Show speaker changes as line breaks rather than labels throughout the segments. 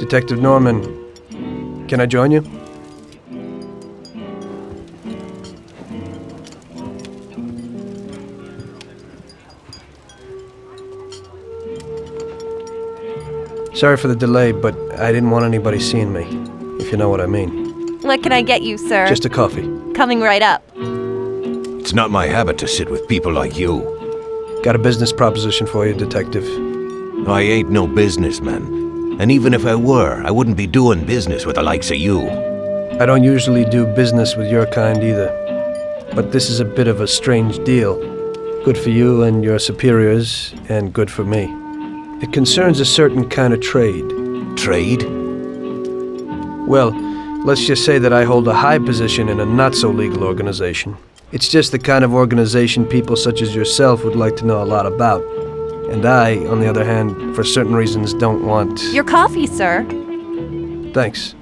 Detective Norman, can I join you? Sorry for the delay, but I didn't want anybody seeing me, if you know what I mean.
What can I get you, sir?
Just a coffee.
Coming right up.
It's not my habit to sit with people like you.
Got a business proposition for you, Detective.
I ain't no businessman. And even if I were, I wouldn't be doing business with the likes of you.
I don't usually do business with your kind either. But this is a bit of a strange deal. Good for you and your superiors, and good for me. It concerns a certain kind of trade.
Trade?
Well, let's just say that I hold a high position in a not-so-legal organization. It's just the kind of organization people such as yourself would like to know a lot about. And I, on the other hand, for certain reasons don't want...
Your coffee, sir.
Thanks.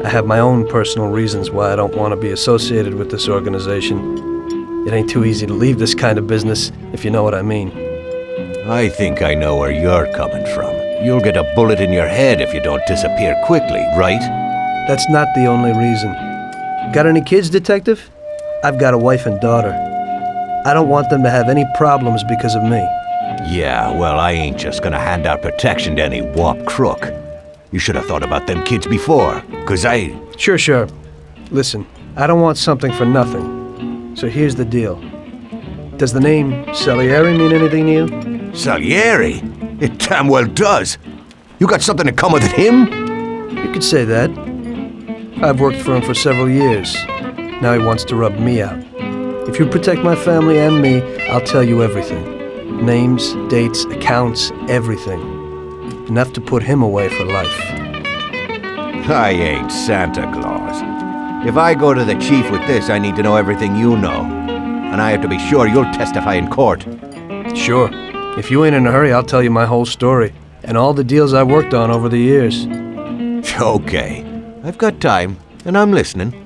I have my own personal reasons why I don't want to be associated with this organization. It ain't too easy to leave this kind of business, if you know what I mean.
I think I know where you're coming from. You'll get a bullet in your head if you don't disappear quickly, right?
That's not the only reason. Got any kids, Detective? I've got a wife and daughter. I don't want them to have any problems because of me.
Yeah, well, I ain't just gonna hand out protection to any wop crook. You should have thought about them kids before, 'cause I...
Sure. Listen, I don't want something for nothing. So here's the deal. Does the name Salieri mean anything to you?
Salieri? It damn well does. You got something in common with him?
You could say that. I've worked for him for several years. Now he wants to rub me out. If you protect my family and me, I'll tell you everything. Names, dates, accounts, everything. Enough to put him away for life.
I ain't Santa Claus. If I go to the chief with this, I need to know everything you know. And I have to be sure you'll testify in court.
Sure. If you ain't in a hurry, I'll tell you my whole story. And all the deals I worked on over the years.
Okay. I've got time, and I'm listening.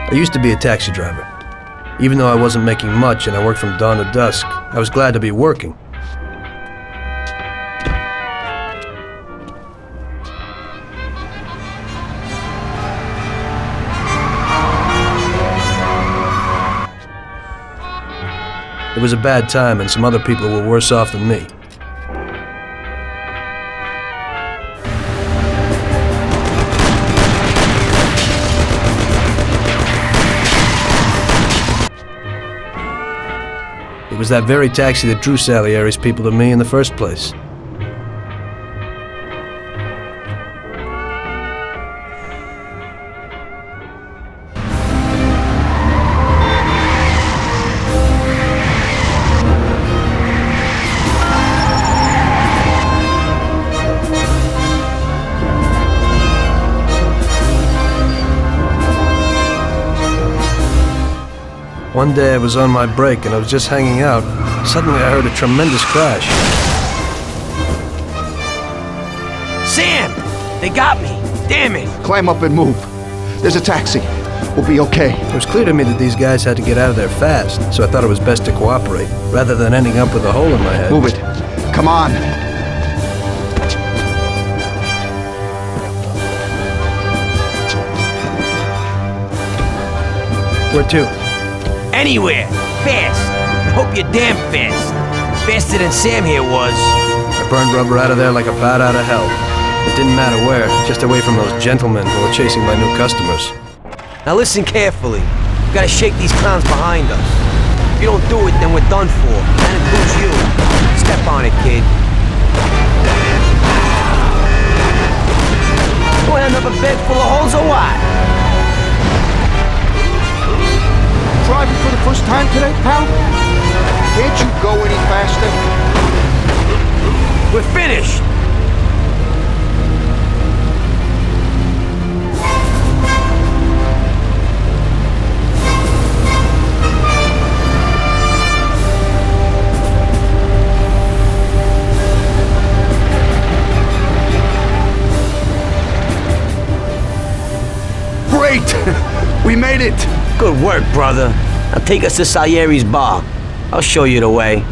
I used to be a taxi driver. Even though I wasn't making much and I worked from dawn to dusk, I was glad to be working. It was a bad time and some other people were worse off than me. It was that very taxi that drew Salieri's people to me in the first place. One day I was on my break and I was just hanging out. Suddenly I heard a tremendous crash.
Sam! They got me! Damn it!
Climb up and move. There's a taxi. We'll be okay.
It was clear to me that these guys had to get out of there fast, so I thought it was best to cooperate, rather than ending up with a hole in my head.
Move it. Come on.
Where to?
Anywhere! Fast! I hope you're damn fast. Faster than Sam here was.
I burned rubber out of there like a bat out of hell. It didn't matter where, just away from those gentlemen who were chasing my new customers.
Now listen carefully. Gotta shake these clowns behind us. If you don't do it, then we're done for. That includes you. Step on it, kid. You want another bed full of holes or what?
Driving for the first time today, pal? Can't you go any faster?
We're finished!
Great! We made it!
Good work, brother. Now take us to Salieri's bar. I'll show you the way.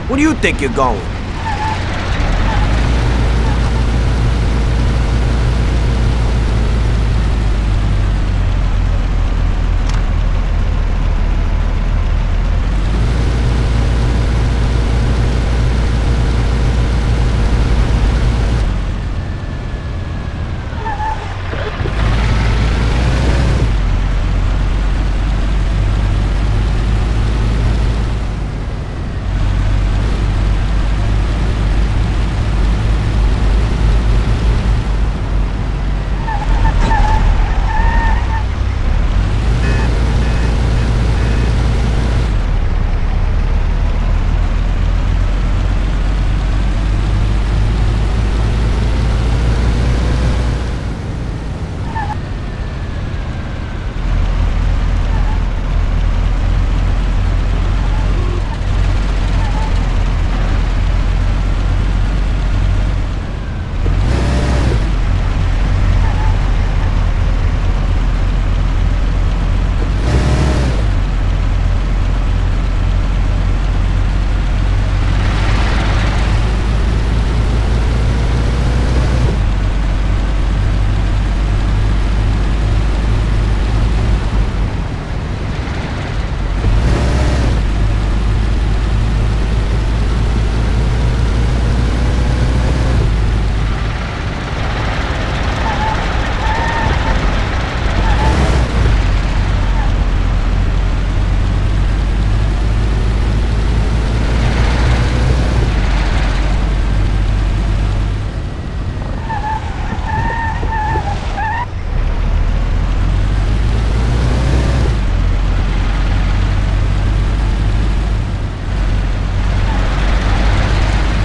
Where do you think you're going?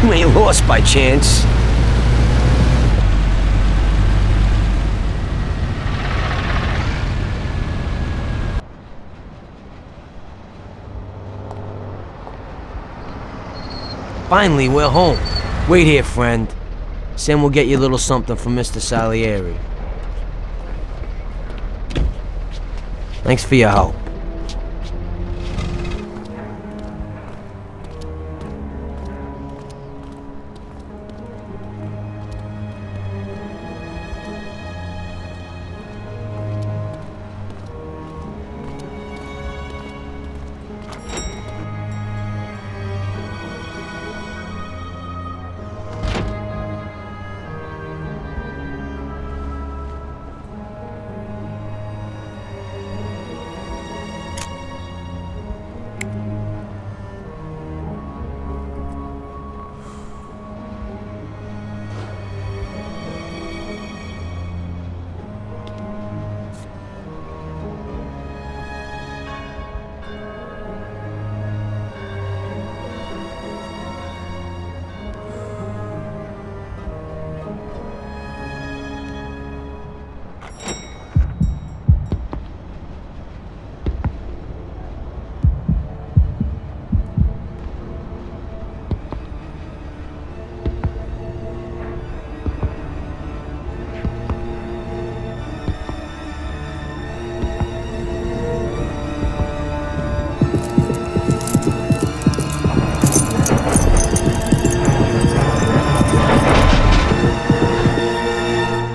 You ain't lost by chance. Finally, we're home. Wait here, friend. Sam will get you a little something from Mr. Salieri. Thanks for your help.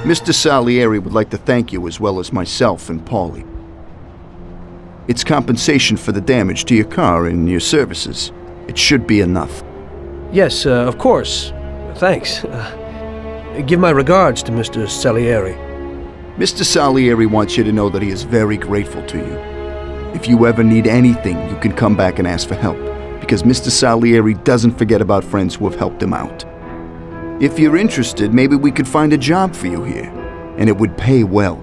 Mr. Salieri would like to thank you as well as myself and Paulie. It's compensation for the damage to your car and your services. It should be enough.
Yes, of course. Thanks. Give my regards to Mr. Salieri.
Mr. Salieri wants you to know that he is very grateful to you. If you ever need anything, you can come back and ask for help, because Mr. Salieri doesn't forget about friends who have helped him out. If you're interested, maybe we could find a job for you here, and it would pay well.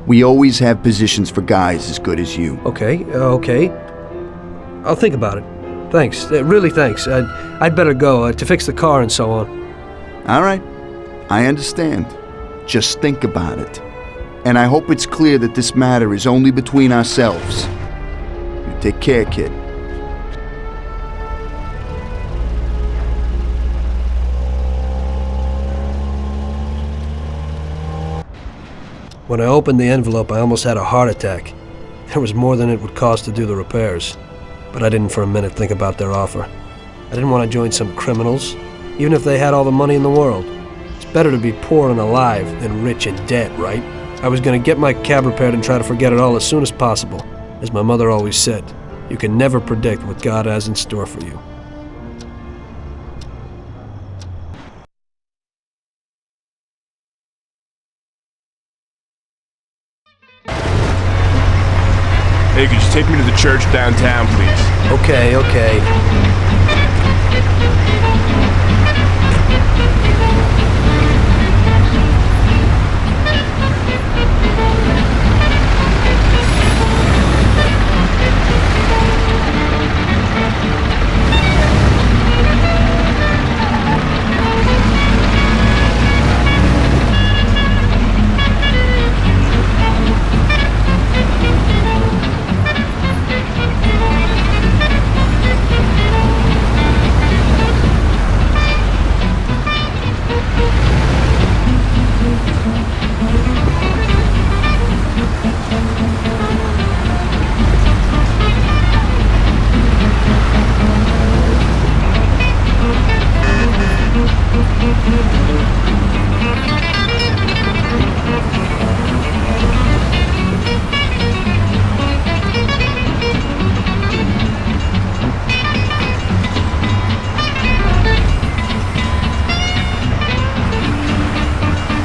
We always have positions for guys as good as you.
Okay. I'll think about it. Thanks. Really thanks. I'd better go to fix the car and so on.
All right. I understand. Just think about it. And I hope it's clear that this matter is only between ourselves. You take care, kid.
When I opened the envelope, I almost had a heart attack. There was more than it would cost to do the repairs. But I didn't for a minute think about their offer. I didn't want to join some criminals, even if they had all the money in the world. It's better to be poor and alive than rich and dead, right? I was going to get my cab repaired and try to forget it all as soon as possible. As my mother always said, you can never predict what God has in store for you.
Hey, could you take me to the church downtown, please?
Okay.